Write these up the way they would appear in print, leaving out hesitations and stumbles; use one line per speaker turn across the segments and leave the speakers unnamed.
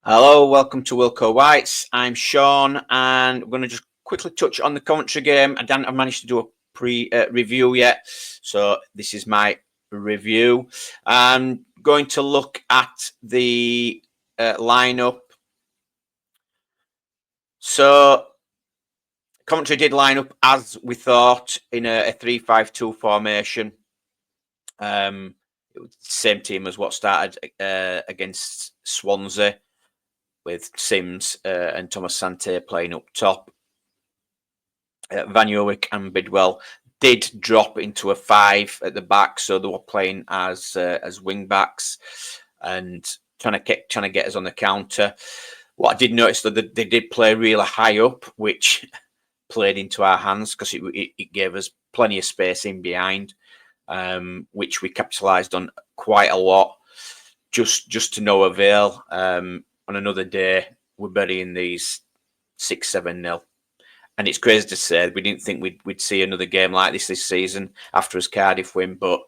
Hello, welcome to Wilco Whites. I'm Sean, and we're going to just quickly touch on the Coventry game. I didn't have managed to do a review yet, so this is my review. I'm going to look at the lineup. So Coventry did line up as we thought in a 3-5-2 formation. It was the same team as what started against Swansea, with Sims and Thomas Sante playing up top. Van Uwijk and Bidwell did drop into a 5 at the back, so they were playing as wing backs and trying to get us on the counter. What I did notice that they did play really high up, which played into our hands because it gave us plenty of space in behind, which we capitalised on quite a lot, just to no avail. On another day, we're burying these 6-7-0. And it's crazy to say we didn't think we'd see another game like this season after his Cardiff win. But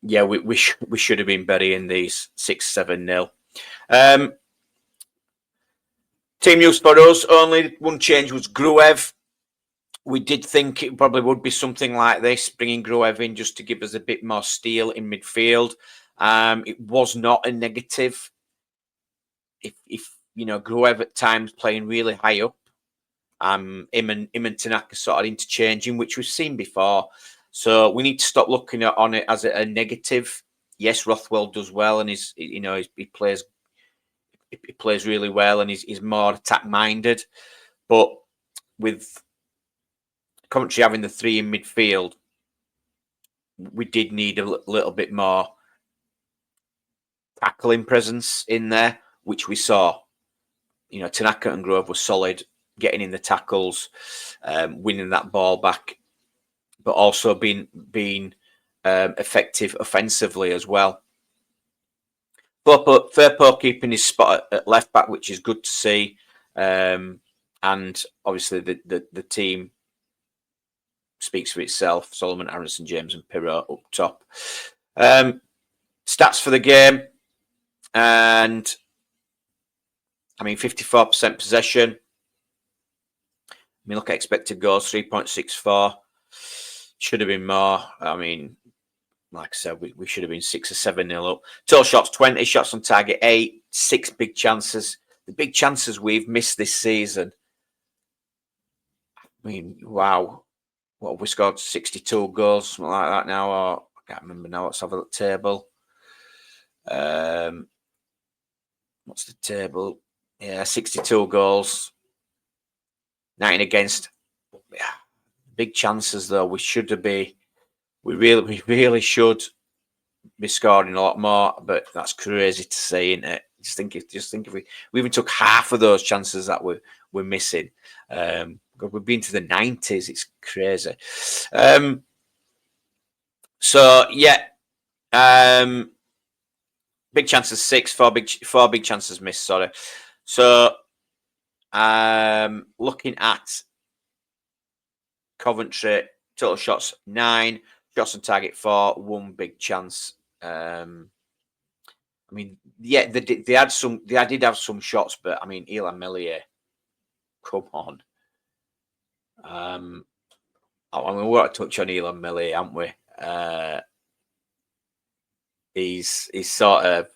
yeah, we should have been burying these 6-7-0. Team news for us, only one change was Gruev. We did think it probably would be something like this, bringing Gruev in just to give us a bit more steel in midfield. It was not a negative. If you know, Gruev at times playing really high up, him and Tanaka sort of interchanging, which we've seen before. So we need to stop looking on it as a negative. Yes, Rothwell does well, and he plays really well, and he's more attack minded. But with Coventry having the 3 in midfield, we did need a little bit more tackling presence in there, which we saw. You know, Tanaka and Grove were solid, getting in the tackles, winning that ball back, but also being effective offensively as well. Firpo keeping his spot at left back, which is good to see, and obviously the team speaks for itself. Solomon, Aronson, James, and Pirro up top. Stats for the game, and I mean 54% possession. I mean, look at expected goals, 3.64. Should have been more. I mean, like I said, we should have been 6 or 7-0 up. Total shots, 20. Shots on target, 8. 6 big chances. The big chances we've missed this season. I mean, wow. What have we scored? 62 goals, something like that now. Or I can't remember now. Let's have a look at the table. What's the table? Yeah, 62 goals. 19 against. Yeah, big chances though. We really should be scoring a lot more, but that's crazy to say, isn't it? Just think if we even took half of those chances that we're missing. We've been to the 90s. It's crazy. So yeah, big chances 6, 4 big chances missed. Sorry. So looking at Coventry, total shots 9, shots on target 4, 1 big chance. I mean, yeah, they did have some shots, but I mean, Elan Melier, come on. I mean, we want to touch on Elan Melier, haven't we? He's sort of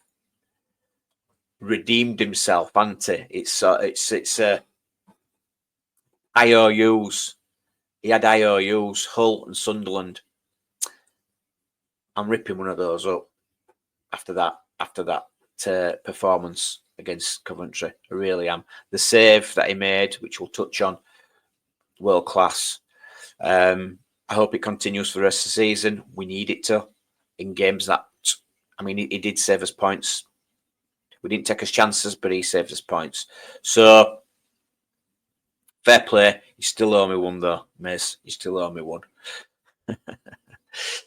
redeemed himself, hasn't he? It's IOUs. He had IOUs, Hull and Sunderland. I'm ripping one of those up after that performance against Coventry. I really am. The save that he made, which we'll touch on, world class. I hope it continues for the rest of the season. We need it to, in games that, I mean, he did save us points. We didn't take his chances, but he saved us points. So, fair play. You still owe me one, though, Miz. You still owe me one.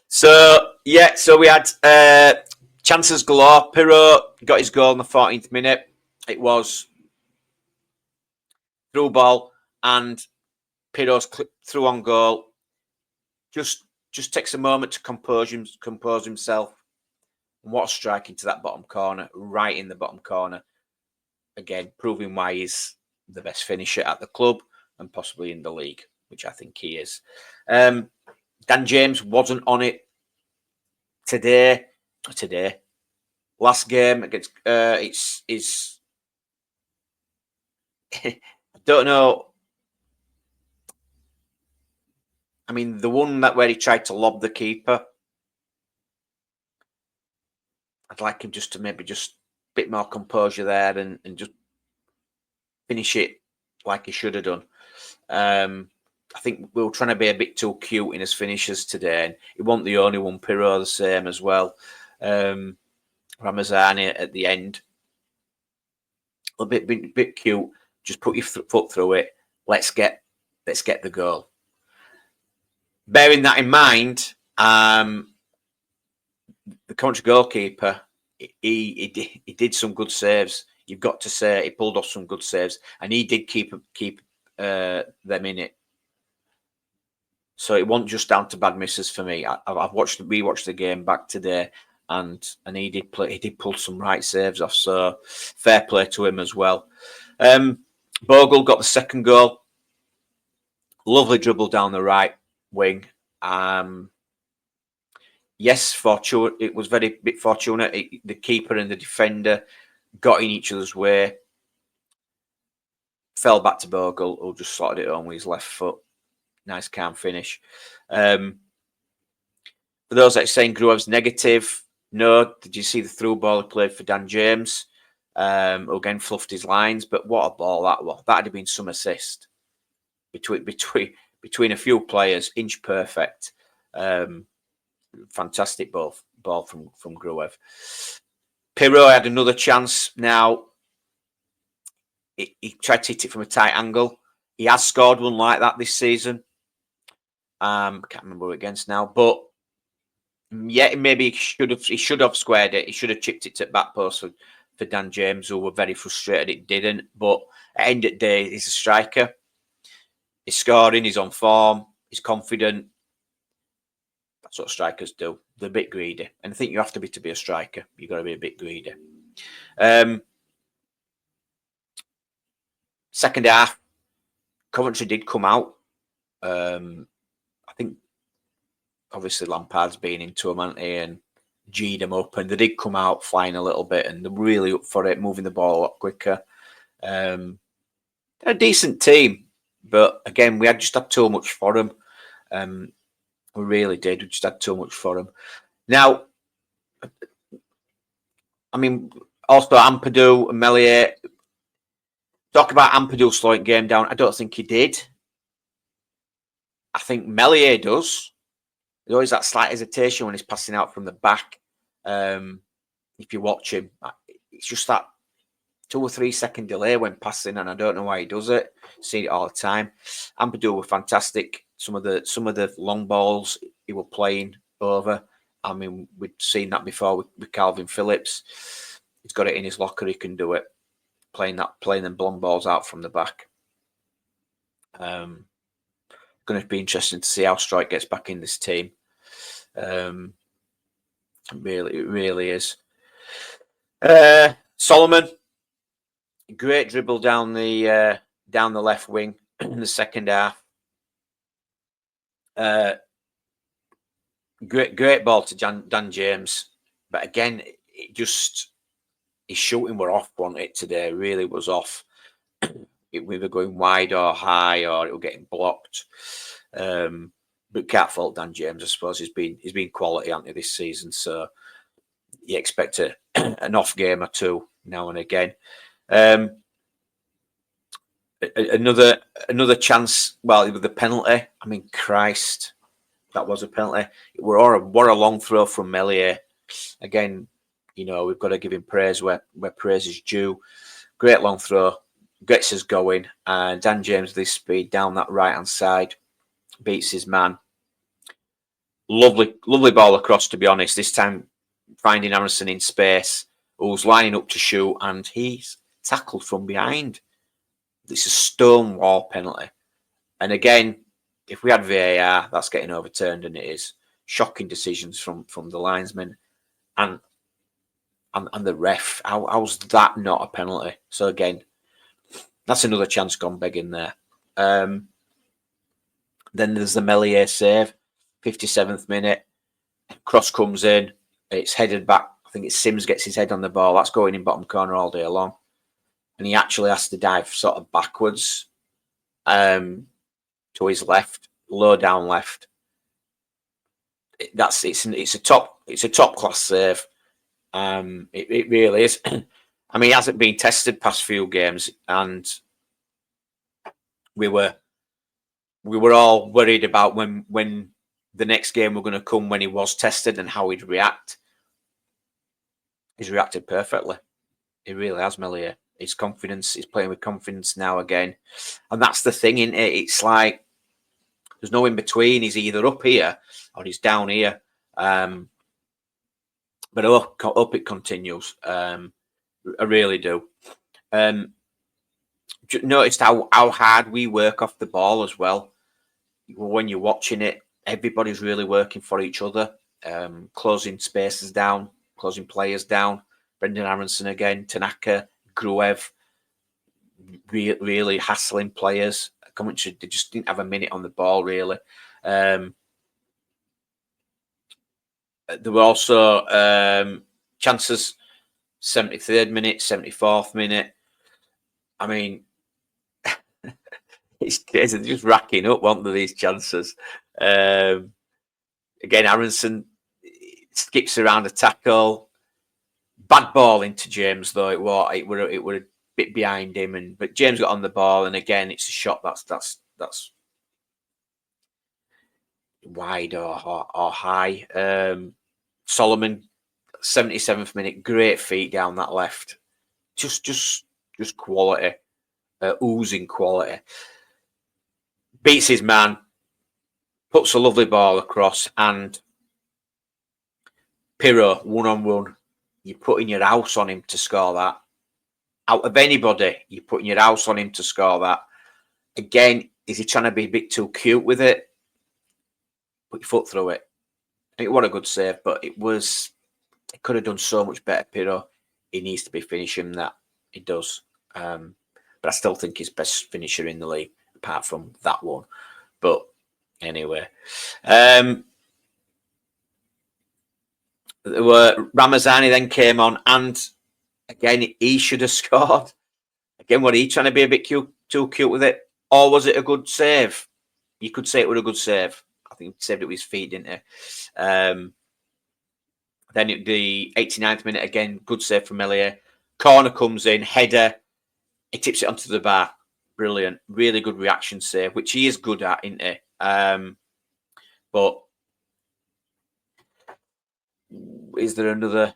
So, yeah, so we had chances galore. Pirro got his goal in the 14th minute. It was through ball, and Pirro's through on goal. Just takes a moment to compose himself. And what a strike into that bottom corner, right in the bottom corner. again, proving why he's the best finisher at the club and possibly in the league, which I think he is. Dan James wasn't on it today. Last game against it's I don't know. I mean, the one where he tried to lob the keeper, I'd like him just to maybe just a bit more composure there and just finish it like he should have done. I think we were trying to be a bit too cute in his finishes today, and he wasn't the only one. Pirro the same as well. Ramazani at the end, a bit cute. Just put your foot through it. Let's get the goal. Bearing that in mind, the Coventry goalkeeper, he did some good saves. You've got to say he pulled off some good saves, and he did keep them in it. So it wasn't just down to bad misses for me. I've rewatched the game back today, and he did pull some right saves off. So fair play to him as well. Bogle got the second goal. Lovely dribble down the right wing. Yes, fortunate. It was very bit fortunate. The keeper and the defender got in each other's way. Fell back to Bogle, who just slotted it home with his left foot. Nice calm finish. For those that are saying Gruev's negative, no. Did you see the through ball he played for Dan James? Who again fluffed his lines, but what a ball that was. That'd have been some assist between a few players, inch perfect. Fantastic ball from Gruev. Pirro had another chance now. He tried to hit it from a tight angle. He has scored one like that this season. I can't remember who against now, but yeah, maybe he should have squared it. He should have chipped it to the back post for Dan James, who were very frustrated it didn't. But at the end of the day, he's a striker. He's scoring. He's on form. He's confident. That's what strikers do. They're a bit greedy, and I think you have to be a striker. You've got to be a bit greedy. Second half, Coventry did come out. I think obviously Lampard's been into them, hasn't he, and G'd them up, and they did come out flying a little bit, and they're really up for it, moving the ball a lot quicker. They're a decent team, but again, we just had too much for them. We really did. We just had too much for them. Now, I mean, also Ampadu and Meslier. Talk about Ampadu slowing game down. I don't think he did. I think Meslier does. There's always that slight hesitation when he's passing out from the back. If you watch him, it's just that 2 or 3 second delay when passing, and I don't know why he does it. See it all the time. Ampadu were fantastic. Some of the long balls he was playing over. I mean, we'd seen that before with Calvin Phillips. He's got it in his locker. He can do it. Playing them long balls out from the back. Going to be interesting to see how Strike gets back in this team. It really is. Solomon, great dribble down the left wing in the second half. Great ball to Dan James, but again, his shooting were off, wasn't it today? Really was off. We were going wide or high, or it was getting blocked. But can't fault Dan James. I suppose he's been quality, hasn't he, this season? So you expect an off game or two now and again. Another chance. Well, with the penalty. I mean, Christ, that was a penalty. What a long throw from Meslier. Again, we've got to give him praise where praise is due. Great long throw, gets us going, and Dan James with his speed down that right hand side beats his man. Lovely ball across, to be honest. This time finding Harrison in space, who's lining up to shoot, and he's tackled from behind. It's a stonewall penalty. And again, if we had VAR, that's getting overturned, and it is. Shocking decisions from the linesman. And and the ref. How's that not a penalty? So again, that's another chance gone begging there. Then there's the Meslier save, 57th minute. Cross comes in. It's headed back. I think it's Sims gets his head on the ball. That's going in bottom corner all day long. And he actually has to dive sort of backwards to his left, low down left. It's a top class save. It really is. I mean, he hasn't been tested past few games, and we were all worried about when the next game were going to come, when he was tested and how he'd react. He's reacted perfectly. He really has, Meslier. His confidence, he's playing with confidence now again. And that's the thing, isn't it? It's like there's no in between. He's either up here or he's down here. But I hope it continues. I really do. Noticed how hard we work off the ball as well. When you're watching it, everybody's really working for each other, closing spaces down, closing players down. Brendan Aronson again, Tanaka, Gruev, really hassling players. Coventry, they just didn't have a minute on the ball, really. There were also chances, 73rd minute, 74th minute. I mean, it's crazy. They're just racking up, weren't they, these chances? Again, Aronson skips around a tackle. Bad ball into James, though. It were a bit behind him, but James got on the ball, and again, it's a shot that's wide or high. Solomon, 77th minute, great feet down that left, just quality, oozing quality. Beats his man, puts a lovely ball across, and Pirro 1-on-1. You're putting your house on him to score that. Out of anybody, you're putting your house on him to score that. Again, is he trying to be a bit too cute with it? Put your foot through it. I think what a good save, but it could have done so much better, Pirro. He needs to be finishing that. He does. But I still think he's best finisher in the league, apart from that one. But anyway. Ramazani then came on, and again, he should have scored. Again, were he trying to be a bit too cute with it? Or was it a good save? You could say it was a good save. I think he saved it with his feet, didn't he? Then the 89th minute, again, good save from Meslier. Corner comes in, header. He tips it onto the bar. Brilliant. Really good reaction save, which he is good at, isn't he? But is there another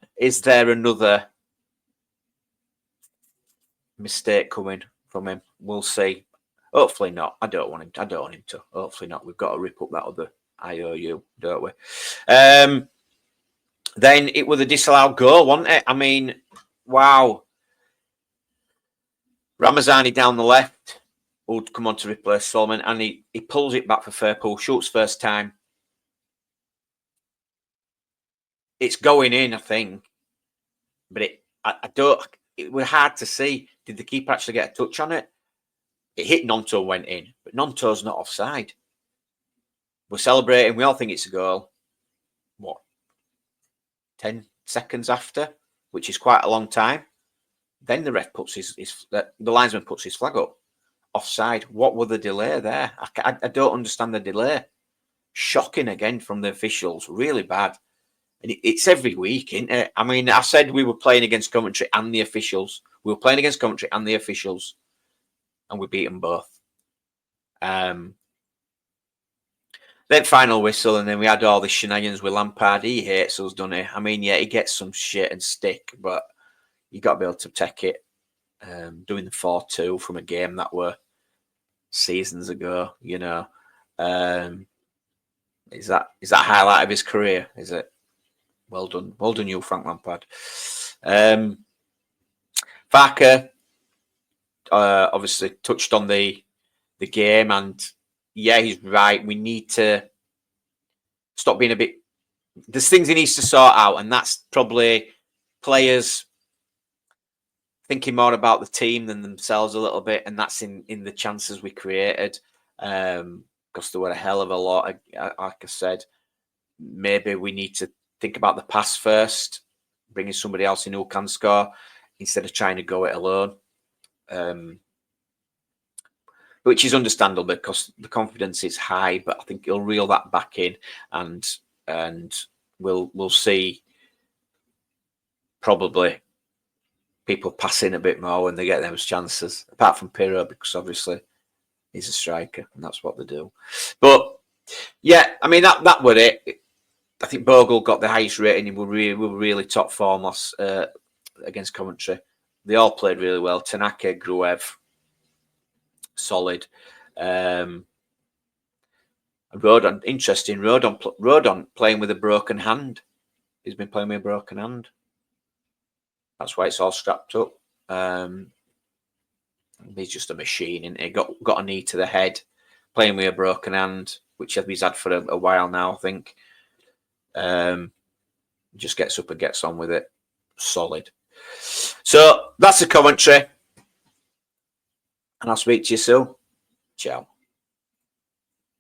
mistake coming from him? We'll see. Hopefully not. I don't want him to. Hopefully not. We've got to rip up that other IOU, don't we? Then it was a disallowed goal, wasn't it? I mean, wow. Ramazani down the left would come on to replace Solomon, and he pulls it back for fair pull, shoots first time. It's going in, I think, but it was hard to see. Did the keeper actually get a touch on it? It hit Nonto, went in, but Nonto's not offside. We're celebrating. We all think it's a goal. What? 10 seconds after, which is quite a long time. Then the ref puts the linesman puts his flag up. Offside. What were the delay there? I don't understand the delay. Shocking again from the officials. Really bad. And it's every week, isn't it? I mean, I said we were playing against Coventry and the officials. We were playing against Coventry and the officials, and we beat them both. Then final whistle, and then we had all the shenanigans with Lampard. He hates us, doesn't he? I mean, yeah, he gets some shit and stick, but you got to be able to take it. Doing the 4-2 from a game that were seasons ago, you know. Is that a highlight of his career? Is it? Well done, you, Frank Lampard. Farker obviously touched on the game, and yeah, he's right. We need to stop being a bit. There's things he needs to sort out, and that's probably players thinking more about the team than themselves a little bit, and that's in the chances we created. Because there were a hell of a lot. Like I said, maybe we need to think about the pass first, bringing somebody else in who can score instead of trying to go it alone. Which is understandable because the confidence is high, but I think he'll reel that back in, and we'll see probably people passing a bit more when they get those chances. Apart from Pirro, because obviously he's a striker and that's what they do. But yeah, I mean that were it. I think Bogle got the highest rating. He were really top form last against Coventry. They all played really well. Tanaka, Gruev, solid. Rodon, interesting. Rodon playing with a broken hand. He's been playing with a broken hand. That's why it's all strapped up. He's just a machine, and he got a knee to the head, playing with a broken hand, which he's had for a while now, I think. Just gets up and gets on with it. Solid. So that's a commentary, and I'll speak to you soon. Ciao.